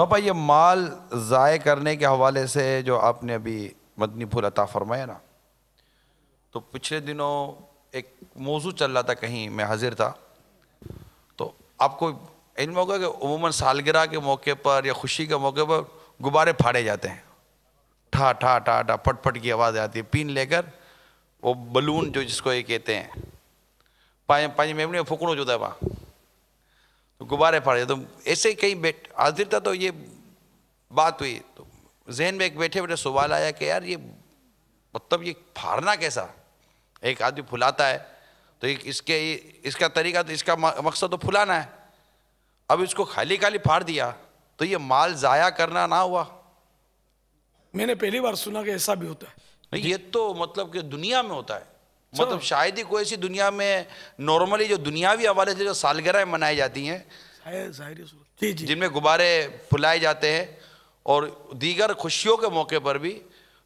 पापा ये माल ज़ाय करने के हवाले से जो आपने अभी मदनी फूल अता फरमाया ना, तो पिछले दिनों एक मौजू चल रहा था, कहीं मैं हाजिर था, तो आपको इल्म होगा कि उमूमन सालगिरह के मौके पर या खुशी के मौके पर गुब्बारे फाड़े जाते हैं, ठा ठा ठा ठा फट फट की आवाज़ आती है, पीन लेकर वो बलून जो जिसको ये कहते हैं पाँच मेमने में फुकड़ो जो था वहाँ, तो गुब्बारे फाड़े। तो ऐसे ही कहीं हाजिर था, तो ये बात हुई, तो जहन में एक बैठे बैठे सवाल आया कि यार ये मतलब ये फाड़ना कैसा, एक आदमी फुलाता है तो इसका तरीका, तो इसका मकसद तो फुलाना है, अब इसको खाली खाली फाड़ दिया तो ये माल ज़ाया करना ना हुआ? मैंने पहली बार सुना कि ऐसा भी होता है। नहीं, ये तो मतलब कि दुनिया में होता है, मतलब शायद ही कोई ऐसी दुनिया में नॉर्मली जो दुनियावी हवाले से जो सालगिरह मनाई जाती हैं, जिनमें गुब्बारे फुलाए जाते हैं और दीगर खुशियों के मौके पर भी,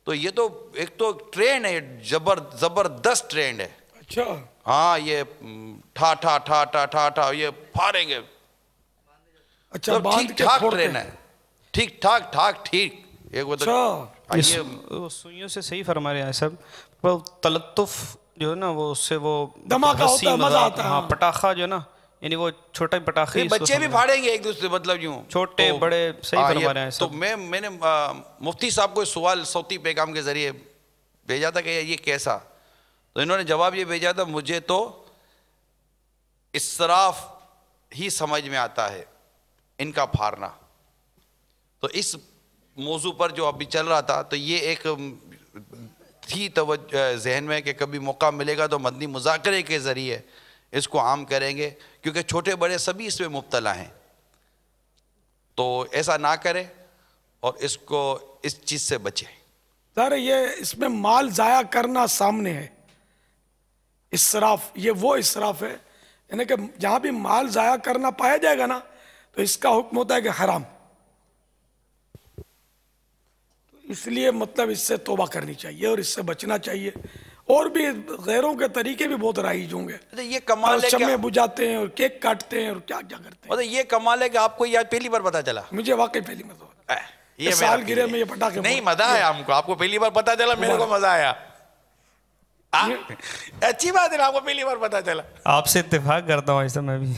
तो ये तो एक तो ट्रेंड है, जबरदस्त ट्रेंड है। अच्छा, हाँ, ये ठा ठा ठा ठा ठा ठा ये फाड़ेंगे। अच्छा, ठीक ठाक ट्रेंड है, ठीक ठाक ठाक ठीक। एक ये सुइयों से सही फरमा रहे हैं सब, पर तलत्तुफ जो है ना वो उससे वो धमाका होता है, मजा आता है। हाँ, पटाखा जो है ना, यानी वो छोटा पटाखे बच्चे भी फाड़ेंगे एक दूसरे, मतलब यूं छोटे तो, बड़े सही फरमा रहे हैं सब। तो मैंने मुफ्ती साहब को सवाल सौती पैगाम के जरिए भेजा था कि ये कैसा, तो इन्होंने जवाब ये भेजा था, मुझे तो इसराफ ही समझ में आता है इनका फाड़ना। तो इस मौजू पर जो अभी चल रहा था, तो ये एक थी जहन में कि कभी मौका मिलेगा तो मदनी मुज़ाकरे के ज़रिए इसको आम करेंगे, क्योंकि छोटे बड़े सभी इसमें मुब्तला हैं, तो ऐसा ना करें और इसको इस चीज़ से बचें। सर, ये इसमें माल ज़ाया करना सामने है, इसराफ, ये वो इसराफ है, यानी कि जहाँ भी माल ज़ाया करना पाया जाएगा ना, तो इसका हुक्म होता है कि हराम। इसलिए मतलब इससे तौबा करनी चाहिए और इससे बचना चाहिए। और भी गैरों के तरीके भी बहुत राइज होंगे। ये कमाल है, शम्में बुझाते हैं और केक काटते हैं और क्या क्या करते हैं। ये कमाल है कि आपको ये पहली बार पता चला। मुझे वाकई पहली बार, ये सालगिरह में ये पटाखे नहीं, मजा आया हमको, आपको पहली बार पता चला, मेरे को मजा आया। अच्छी बात है, आपको पहली बार पता चला। आपसे इत्तेफाक करता हूँ ऐसा मैं भी।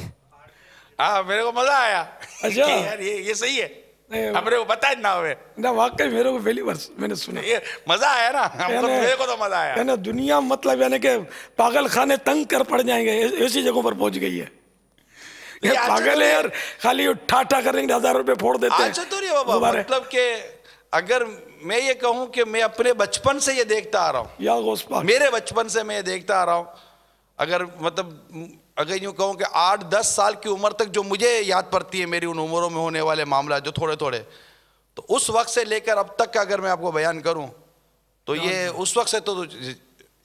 हाँ, मेरे को मजा आया। अच्छा यार ये सही है, मेरे को पता ना हुए ना, वाकई मेरे को पहली बार मैंने सुना, ये मजा आया ना हमको, मेरे को तो मजा आया। ना दुनिया मतलब यानी कि पागल खाने तंग कर पड़ जाएंगे, ऐसी जगहों पर पहुंच गई है। ये पागल है यार, खाली ठाठा करेंगे, 1000 रुपए फोड़ देते हैं। अच्छा तो नहीं बाबा, मतलब कि अगर मैं ये कहूं कि मैं अपने बचपन से ये देखता आ रहा हूं, या गोस्पा मेरे बचपन से मैं ये देखता आ रहा हूं, अगर मतलब अगर यूँ कहूँ कि 8-10 साल की उम्र तक जो मुझे याद पड़ती है मेरी उन उम्रों में होने वाले मामला जो थोड़े थोड़े, तो उस वक्त से लेकर अब तक का अगर मैं आपको बयान करूं तो ये उस वक्त से तो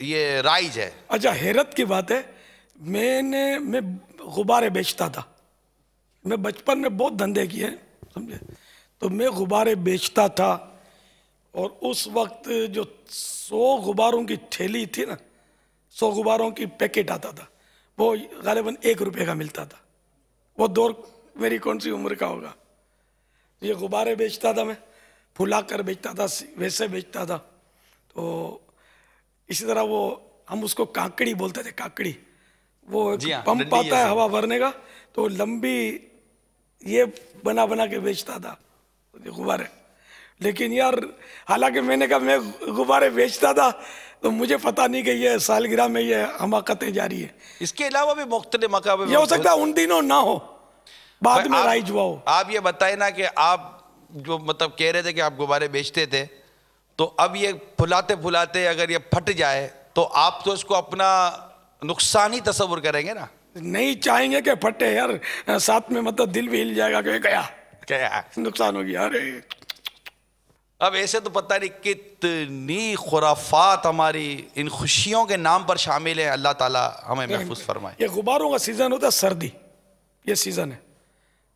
ये राइज है। अच्छा, हैरत की बात है, मैं गुब्बारे बेचता था, मैं बचपन में बहुत धंधे किए, समझे, तो मैं गुब्बारे बेचता था, और उस वक्त जो 100 गुब्बारों की थैली थी ना, 100 गुब्बारों की पैकेट आता था, वो गालिबन 1 रुपये का मिलता था। वो दौर मेरी कौन सी उम्र का होगा। ये गुब्बारे बेचता था मैं, फुला कर बेचता था, वैसे बेचता था। तो इसी तरह वो हम उसको काकड़ी बोलते थे, काकड़ी, वो पंप आता है हवा भरने का, तो लंबी ये बना बना के बेचता था गुब्बारे। लेकिन यार, हालांकि मैंने कहा मैं गुब्बारे बेचता था, तो मुझे पता नहीं कि ये सालगिरह में ये हमाकतें जारी है। इसके अलावा भी मुख्तलिफ मकाम, ये हो सकता है उन दिनों ना हो, बाद में राइज हुआ हो। आप ये बताए ना कि आप जो मतलब कह रहे थे कि आप गुब्बारे बेचते थे, तो अब ये फुलाते फुलाते अगर ये फट जाए तो आप तो इसको अपना नुकसान ही तस्वुर करेंगे ना। नहीं चाहेंगे कि फटे यार, साथ में मतलब दिल भी हिल जाएगा कि गया नुकसान हो गया। अरे अब ऐसे तो पता नहीं कितनी खुराफात हमारी इन खुशियों के नाम पर शामिल है, अल्लाह ताला हमें महफूज फरमाए। ये गुब्बारों का सीजन होता है सर्दी, ये सीजन है।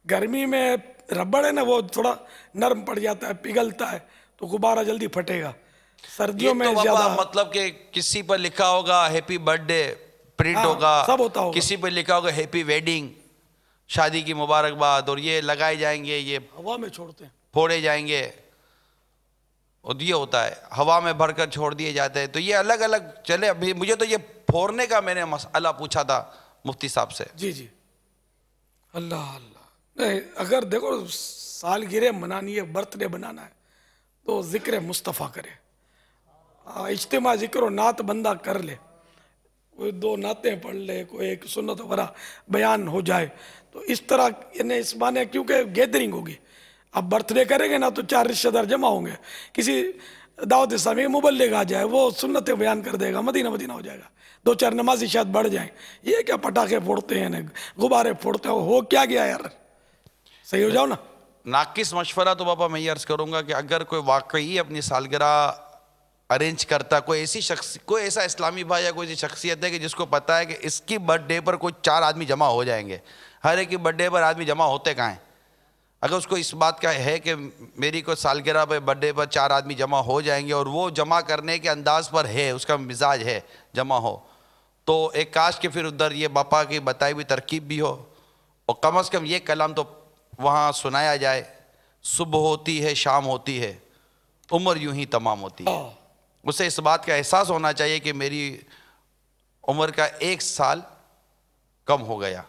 गर्मी में रबड़ है ना, वो थोड़ा नरम पड़ जाता है, पिघलता है, तो गुब्बारा जल्दी फटेगा। सर्दियों में तो ज्यादा मतलब कि किसी पर लिखा होगा हैप्पी बर्थडे प्रिंट होगा, सब होता होगा, किसी पर लिखा होगा हैप्पी वेडिंग, शादी की मुबारकबाद और ये लगाए जाएंगे, ये हवा में छोड़ते हैं, फोड़े जाएंगे, और ये होता है हवा में भरकर छोड़ दिए जाते हैं। तो ये अलग अलग चले। अभी मुझे तो ये फोड़ने का मैंने मसला पूछा था मुफ्ती साहब से। जी जी, अल्लाह अल्लाह। नहीं, अगर देखो सालगिरह मनानी है, बर्थडे बनाना है, तो ज़िक्र मुस्तफ़ा करे, इज्तिमा ज़िक्र और नात बंदा कर ले, कोई 2 नातें पढ़ ले, कोई एक सुन्नत वगैरह बयान हो जाए, तो इस तरह यानी इस माने, क्योंकि गैदरिंग होगी। अब बर्थडे करेंगे ना तो 4 रिश्तेदार जमा होंगे, किसी दावत इस्लामी मुबल्लिग आ जाए, वो सुन्नतें बयान कर देगा, मदीना मदीना हो जाएगा, 2-4 नमाजी शायद बढ़ जाएं। ये क्या पटाखे फोड़ते हैं, गुब्बारे फोड़ते हो क्या गया यार, सही हो जाओ ना। नाकिस मशवरा तो पापा मैं ये अर्ज करूंगा कि अगर कोई वाकई अपनी सालगिरह अरेंज करता, कोई ऐसी शख्स, कोई ऐसा इस्लामी भाई या कोई ऐसी शख्सियत है कि जिसको पता है कि इसकी बर्थडे पर कोई 4 आदमी जमा हो जाएंगे, हर एक की बर्थडे पर आदमी जमा होते कहाँ हैं, अगर उसको इस बात का है कि मेरी कोई सालगिरह पे बर्थडे पर 4 आदमी जमा हो जाएंगे और वो जमा करने के अंदाज पर है, उसका मिजाज है जमा हो, तो एक काश कि फिर उधर ये बापा की बताई हुई तरकीब भी हो, और कम अज़ कम ये कलाम तो वहाँ सुनाया जाए, सुबह होती है शाम होती है, उम्र यूं ही तमाम होती है। उसे इस बात का एहसास होना चाहिए कि मेरी उम्र का 1 साल कम हो गया।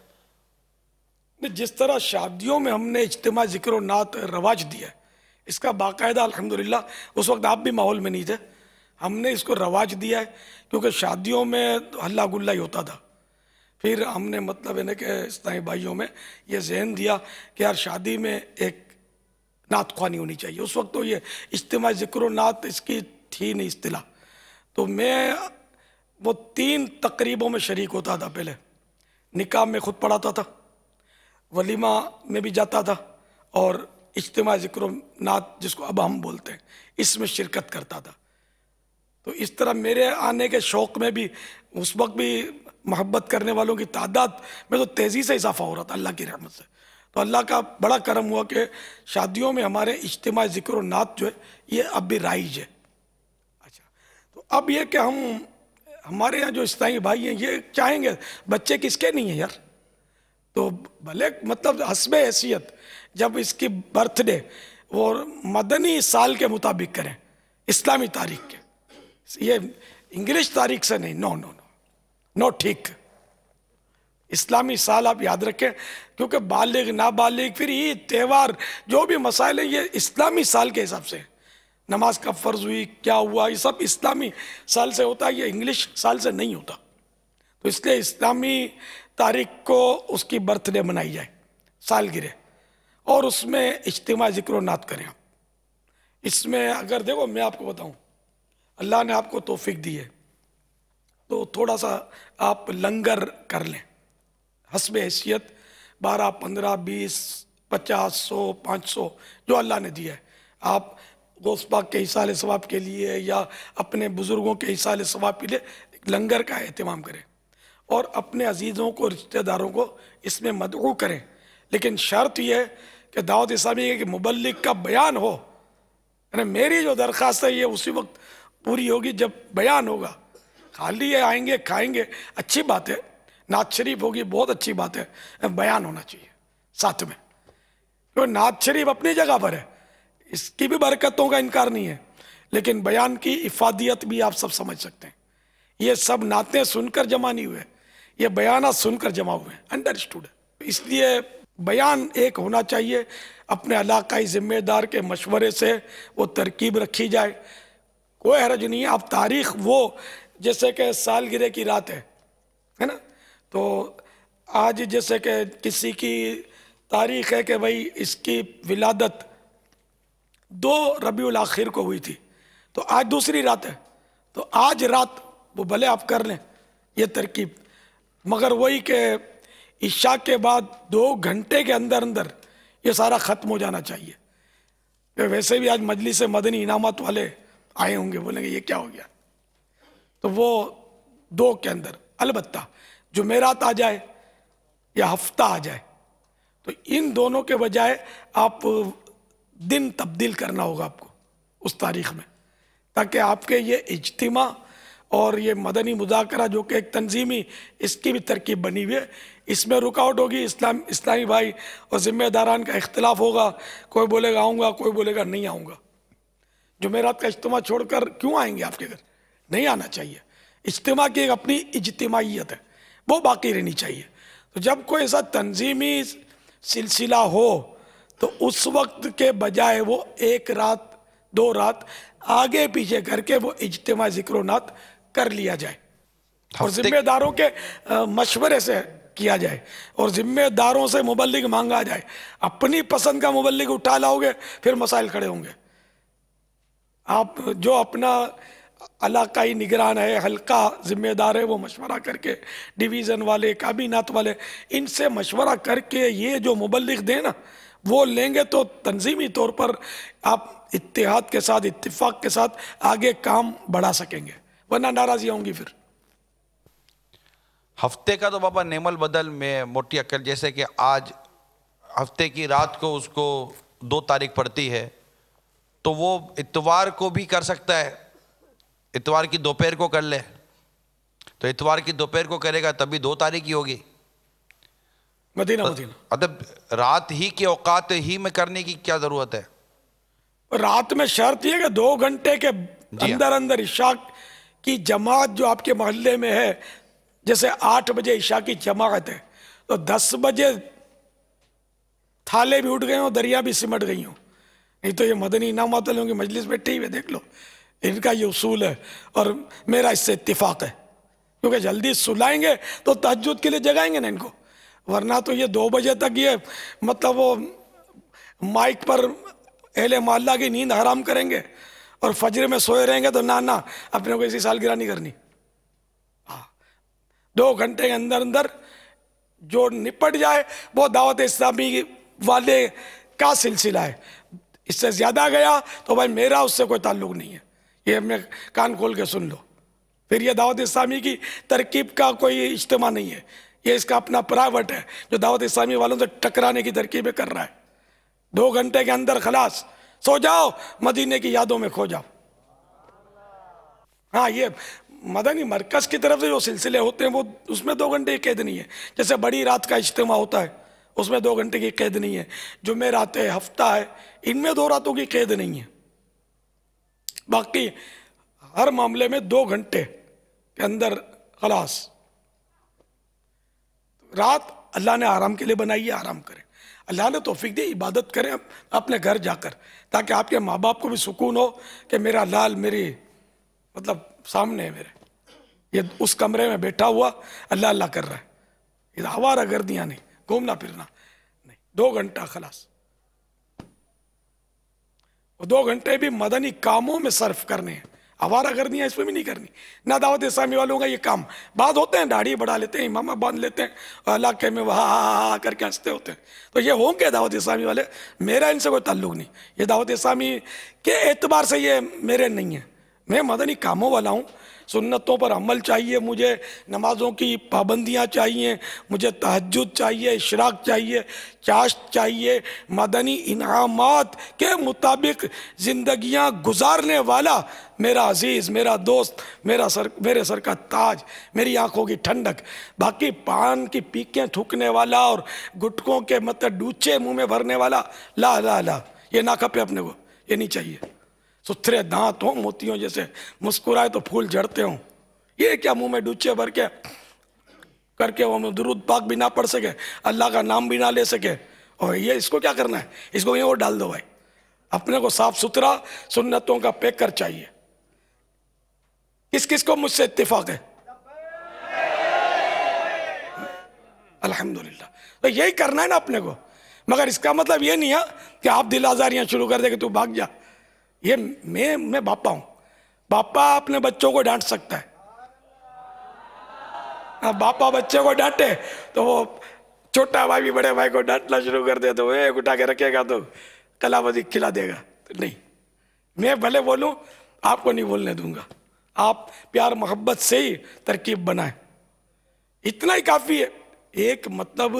जिस तरह शादियों में हमने इज्तिमा ज़िक्र और नात रवाज दिया है, इसका बाकायदा अल्हम्दुलिल्लाह, उस वक्त आप भी माहौल में नहीं थे, हमने इसको रवाज दिया है, क्योंकि शादियों में हल्ला गुल्ला ही होता था। फिर हमने मतलब है कि इस्लामी भाइयों में ये जहन दिया कि यार शादी में एक नात ख्वानी होनी चाहिए। उस वक्त तो ये इज्तिमा ज़िक्र और नात इसकी थी नहीं इस्तिला। तो मैं वो 3 तकरीबों में शरीक होता था। पहले निकाह में खुद पढ़ाता था, वलीमा में भी जाता था, और इज्तिमा ज़िक्र और नात जिसको अब हम बोलते हैं इसमें शिरकत करता था। तो इस तरह मेरे आने के शौक़ में भी उस वक्त भी मोहब्बत करने वालों की तादाद में तो तेज़ी से इजाफा हो रहा था अल्लाह की रहमत से। तो अल्लाह का बड़ा करम हुआ कि शादियों में हमारे इज्तिमा ज़िक्र और नात जो है ये अब भी राइज है। अच्छा, तो अब ये कि हमारे यहाँ जो इस्लामी भाई हैं ये चाहेंगे बच्चे किसके नहीं हैं यार, तो भले मतलब हस्बे हैसियत जब इसकी बर्थडे और मदनी साल के मुताबिक करें, इस्लामी तारीख के, ये इंग्लिश तारीख से नहीं, नो नो नो नो, ठीक इस्लामी साल आप याद रखें, क्योंकि बालिग नाबालिग फिर ये त्यौहार जो भी मसाइल हैं ये इस्लामी साल के हिसाब से, नमाज कब फ़र्ज हुई, क्या हुआ, ये सब इस्लामी साल से होता है, ये इंग्लिश साल से नहीं होता। तो इसलिए इस्लामी तारीख को उसकी बर्थडे मनाई जाए, सालगिरह, और उसमें इज्तिमा ज़िक्र और नात करें। इसमें अगर देखो मैं आपको बताऊं, अल्लाह ने आपको तौफीक दी है तो थोड़ा सा आप लंगर कर लें, हस्बे हैसियत 12, 15, 20, 50, 100, 500 जो अल्लाह ने दिया है, आप गोश्त पाक के इसाले सवाब के लिए या अपने बुज़ुर्गों के इसाले सवाब के लिए लंगर का एहतमाम करें, और अपने अजीज़ों को, रिश्तेदारों को इसमें मदऊ करें। लेकिन शर्त यह है कि दावत इस्लामी के मुबल्लिग का बयान हो, यानी मेरी जो दरख्वास्त है ये उसी वक्त पूरी होगी जब बयान होगा। खाली ये आएंगे खाएंगे अच्छी बात है, नात शरीफ होगी बहुत अच्छी बात है, बयान होना चाहिए साथ में, क्योंकि नात शरीफ अपनी जगह पर है, इसकी भी बरकतों का इनकार नहीं है, लेकिन बयान की इफादियत भी आप सब समझ सकते हैं। ये सब नातें सुनकर जमा नहीं हुए, ये बयाना सुनकर जमा हुए, अंडरस्टूड। इसलिए बयान एक होना चाहिए, अपने इलाकाई जिम्मेदार के मशवरे से वो तरकीब रखी जाए, कोई हरज नहीं है। आप तारीख वो जैसे कि सालगिरह की रात है ना, तो आज जैसे कि किसी की तारीख है कि भाई इसकी विलादत 2 रबीउल आखिर को हुई थी, तो आज दूसरी रात है, तो आज रात वो भले आप कर लें ये तरकीब, मगर वही कि इशा के बाद 2 घंटे के अंदर अंदर ये सारा ख़त्म हो जाना चाहिए। वैसे भी आज मजलिस मदनी इनामत वाले आए होंगे, बोलेंगे ये क्या हो गया, तो वो 2 के अंदर अलबत्ता जुमेरात आ जाए या हफ्ता आ जाए, तो इन दोनों के बजाय आप दिन तब्दील करना होगा आपको उस तारीख में, ताकि आपके ये इज्तिमा और ये मदनी मुज़ाकरा जो कि एक तंजीमी इसकी भी तरकीब बनी हुई है, इसमें रुकावट होगी, इस्लामी भाई और जिम्मेदारान का इख्तिलाफ होगा, कोई बोलेगा आऊँगा, कोई बोलेगा नहीं आऊँगा। जुमेरात का इज्तिमा छोड़कर क्यों आएंगे आपके घर? नहीं आना चाहिए। इज्तिमा की एक अपनी इज्तिमाइयत है, वो बाकी रहनी चाहिए। तो जब कोई ऐसा तंजीमी सिलसिला हो तो उस वक्त के बजाय वो एक रात 2 रात आगे पीछे करके वो इज्तिमा ज़िक्र नात कर लिया जाए और जिम्मेदारों के मशवरे से किया जाए और जिम्मेदारों से मुबल्लिग मांगा जाए। अपनी पसंद का मुबल्लिग उठा लाओगे फिर मसाइल खड़े होंगे। आप जो अपना इलाकाई निगरान है, हल्का जिम्मेदार है, वो मशवरा करके डिवीज़न वाले, काबीनात वाले, इनसे मशवरा करके ये जो मुबल्लिग दें ना वो लेंगे तो तंजीमी तौर पर आप इत्तेहाद के साथ, इत्तिफाक के साथ आगे काम बढ़ा सकेंगे, वरना नाराज़ी होंगी फिर। हफ्ते का तो बाबा नेमल बदल में मोटी अक्ल, जैसे कि आज हफ्ते की रात को उसको 2 तारीख पड़ती है तो वो इतवार को भी कर सकता है, इतवार की दोपहर को कर ले, तो इतवार की दोपहर को करेगा तभी 2 तारीख ही होगी। मदीना मतलब रात ही के औकात ही में करने की क्या जरूरत है? रात में शर्त यह कि 2 घंटे के अंदर अंदर इशा की जमात जो आपके मोहल्ले में है, जैसे 8 बजे इशा की जमात है तो 10 बजे थाले भी उठ गए हो, दरिया भी सिमट गई हो। नहीं तो ये मदनी इनाम वालों की मजलिस बैठी हुई है, देख लो, इनका ये उसूल है और मेरा इससे इत्तिफाक है, क्योंकि जल्दी सुलाएंगे तो तहज्जुद के लिए जगाएंगे ना इनको, वरना तो ये 2 बजे तक ये मतलब वो माइक पर अहले मोहल्ला की नींद हराम करेंगे और फजर में सोए रहेंगे तो ना अपने को ऐसी सालगिरह नहीं करनी। 2 घंटे के अंदर अंदर जो निपट जाए वो दावत इस्लामी वाले का सिलसिला है। इससे ज़्यादा गया तो भाई मेरा उससे कोई ताल्लुक नहीं है, ये अपने कान खोल के सुन लो। फिर ये दावत इस्लामी की तरकीब का कोई इज्तिमा नहीं है, ये इसका अपना प्राइवेट है जो दावत इस्लामी वालों से टकराने की तरकीबें कर रहा है। 2 घंटे के अंदर खलास, सो जाओ, मदीने की यादों में खो जाओ। हाँ, ये मदनी मरकज की तरफ से जो सिलसिले होते हैं वो उसमें 2 घंटे की कैद नहीं है। जैसे बड़ी रात का इज्तिमा होता है उसमें 2 घंटे की कैद नहीं है, जुमेरात है, हफ्ता है, इनमें 2 रातों की कैद नहीं है। बाकी हर मामले में 2 घंटे के अंदर खलास। रात अल्लाह ने आराम के लिए बनाई है, आराम करें, अल्लाह ने तौफीक दी, इबादत करें अपने घर जाकर, ताकि आपके माँ बाप को भी सुकून हो कि मेरा लाल मेरी मतलब सामने है मेरे, ये उस कमरे में बैठा हुआ अल्लाह अल्लाह कर रहा है, ये आवारा गर्दियाँ नहीं, घूमना फिरना नहीं। 2 घंटा खलास, वो 2 घंटे भी मदनी कामों में सर्फ करने हैं, आवारा गर्दियाँ इसमें भी नहीं करनी। ना दावत इस्लामी वालों का ये काम, बात होते हैं दाढ़ी बढ़ा लेते हैं, इमामा बांध लेते हैं और इलाके में वहाँ हा करके हंसते होते हैं, तो ये होंगे दावत इस्लामी वाले, मेरा इनसे कोई ताल्लुक नहीं। ये दावत इस्लामी के एतबार से ये मेरे नहीं है, मैं मदनी कामों वाला हूँ। सुन्नतों पर अमल चाहिए, मुझे नमाजों की पाबंदियाँ चाहिए, मुझे तहज्जुद चाहिए, इशराक चाहिए, चाश्त चाहिए, मदनी इनामात के मुताबिक ज़िंदगियाँ गुजारने वाला मेरा अजीज़, मेरा दोस्त, मेरे सर का ताज, मेरी आंखों की ठंडक। बाकी पान की पीकें थूकने वाला और गुटकों के मतलब डूचे मुंह में भरने वाला, ला ला ला, ये ना खपे अपने को, ये नहीं चाहिए। सुथरे दांत हों, मोतियों जैसे, मुस्कुराए तो फूल झड़ते हों, ये क्या मुंह में डूचे भर के करके वो दुरूद पाक भी ना पढ़ सके, अल्लाह का नाम भी ना ले सके, और ये इसको क्या करना है, इसको ये और डाल दो भाई। अपने को साफ सुथरा सुन्नतों का पैकर चाहिए। किस किस को मुझसे इत्तिफाक है? अल्हम्दुलिल्लाह। तो यही करना है ना अपने को, मगर इसका मतलब ये नहीं है कि आप दिल आजारियां शुरू कर दे कि तू भाग जा। ये मैं बापा हूं, बापा अपने बच्चों को डांट सकता है। बापा बच्चे को डांटे तो वो छोटा भाई भी बड़े भाई को डांटना शुरू कर दे तो वो एक उठा के रखेगा तो कलावजी खिला देगा। तो नहीं, मैं भले बोलूं, आपको नहीं बोलने दूंगा। आप प्यार मोहब्बत से ही तरकीब बनाएं, इतना ही काफ़ी है। एक मतलब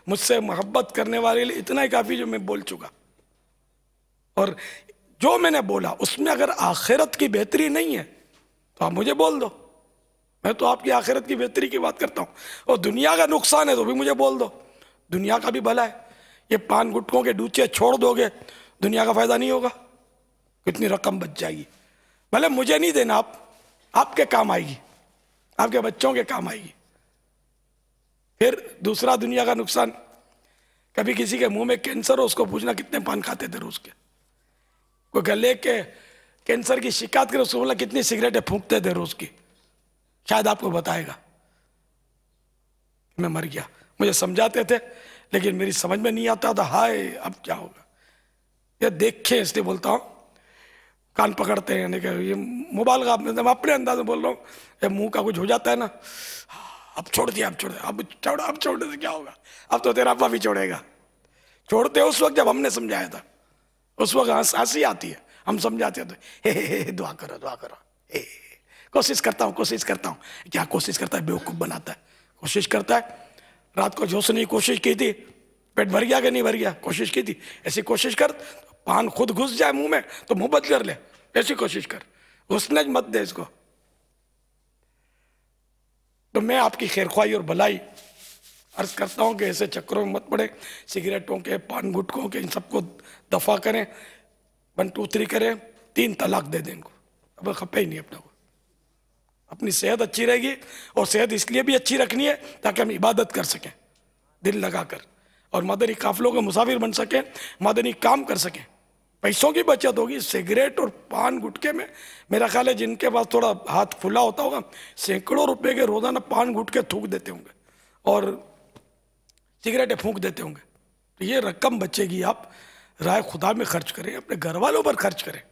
मुझसे मोहब्बत करने वाले लिए इतना ही काफ़ी जो मैं बोल चुका। और जो मैंने बोला उसमें अगर आखिरत की बेहतरी नहीं है तो आप मुझे बोल दो, मैं तो आपकी आखिरत की बेहतरी की बात करता हूँ। और दुनिया का नुकसान है तो भी मुझे बोल दो, दुनिया का भी भला है। ये पान गुटकों के डूचे छोड़ दोगे, दुनिया का फायदा नहीं होगा, कितनी रकम बच जाएगी। भले मुझे नहीं देना, आपके काम आएगी, आपके बच्चों के काम आएगी। फिर दूसरा दुनिया का नुकसान, कभी किसी के मुंह में कैंसर हो, उसको पूछना कितने पान खाते थे रोज के। कोई गले के कैंसर की शिकायत करे, उसको बोला कितनी सिगरेटें फूंकते थे रोज की, शायद आपको बताएगा। मैं मर गया, मुझे समझाते थे लेकिन मेरी समझ में नहीं आता था। हाय अब क्या होगा, ये देखे इसलिए बोलता हूँ, कान पकड़ते हैं ये मोबाइल का, मैं अपने अंदाज में बोल रहा हूँ। ये मुंह का कुछ हो जाता है ना, अब छोड़ दिया, अब छोड़, अब छोड़ने से क्या होगा, अब तो तेरा अब्बा भी छोड़ेगा। छोड़ते उस वक्त जब हमने समझाया था, उस वक्त हंसी आती है, हम समझाते थे, हे दुआ करो दुआ करो, कोशिश करता हूँ कोशिश करता हूँ। क्या कोशिश करता है, बेवकूफ़ बनाता है। कोशिश करता है, रात को झोसने की कोशिश की थी, पेट भर गया कि नहीं भर गया, कोशिश की थी। ऐसी कोशिश कर, पान खुद घुस जाए मुंह में तो मुंह बंद कर ले, ऐसी कोशिश कर, घुसने मत दे इसको। तो मैं आपकी खैरख्वाही और भलाई अर्ज करता हूँ कि ऐसे चक्करों में मत पड़े, सिगरेटों के, पान गुटकों के, इन सबको दफा करें, 1 2 3 करें, 3 तलाक दे दें इनको, अब खपे ही नहीं अपने को। अपनी सेहत अच्छी रहेगी, और सेहत इसलिए भी अच्छी रखनी है ताकि हम इबादत कर सकें दिल लगाकर, और मदनी काफिलों के मुसाफिर बन सकें, मदनी काम कर सकें। पैसों की बचत होगी। सिगरेट और पान गुटके में मेरा ख्याल है जिनके पास थोड़ा हाथ खुला होता होगा, सैकड़ों रुपए के रोजाना पान गुटके थूक देते होंगे और सिगरेटें फूंक देते होंगे। तो ये रकम बचेगी, आप राय खुदा में खर्च करें, अपने घर वालों पर खर्च करें।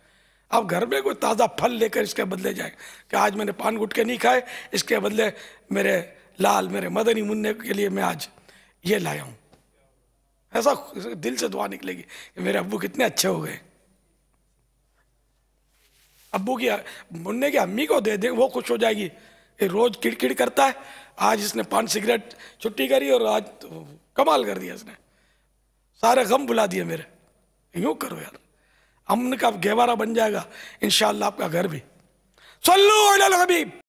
आप घर में कोई ताज़ा फल लेकर इसके बदले जाए कि आज मैंने पान गुटके नहीं खाए, इसके बदले मेरे लाल, मेरे मदनी मुन्ने के लिए मैं आज ये लाया हूँ। ऐसा दिल से दुआ निकलेगी कि मेरे अब्बू कितने अच्छे हो गए। अब्बू की, मुन्ने की अम्मी को दे दे, वो खुश हो जाएगी। ये रोज किड़किड़ करता है, आज इसने पान सिगरेट छुट्टी करी और आज तो कमाल कर दिया इसने, सारे गम बुला दिए मेरे। यूं करो यार, अमन का गहवारा बन जाएगा इंशाअल्लाह आपका घर भी। सल्लू अलल हबीब।